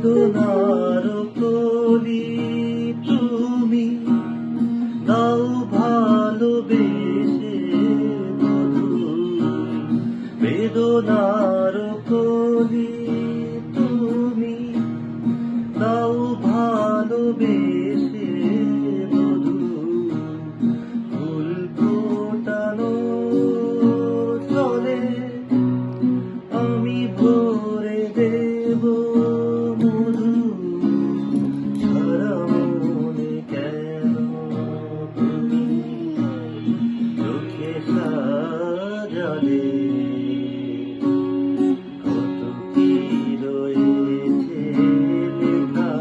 বেদনার কলি তুমি দাও ভালোবেসে মধুর। বেদনার কলি তুমি দাও ভালোবেসে মধুর। ফুল ফোটানো চলে আমি ভরে দেব মধু। সারা মনে কেন তুমি চোখে সাজালে? কত কি রয়েছে লেখা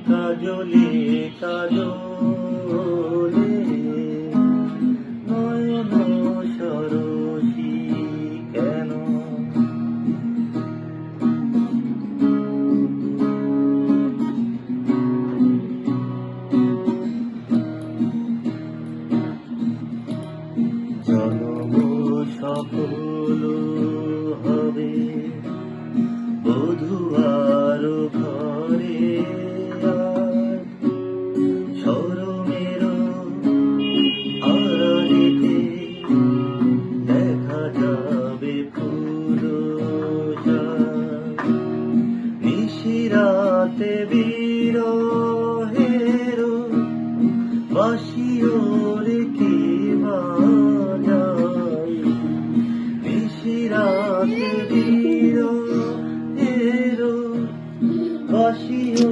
কাজলে কাজলে, নয়ন সরসী কেন? জনম সফল হবে বধুয়ার ঘরে, আর শরমের আড়ালেতে দেখা যাবে পুরুষার। নিশিরাতে বিরহের বাঁশিও রেখে বাজায়। নিশিরাতে বিরহের বাঁশিও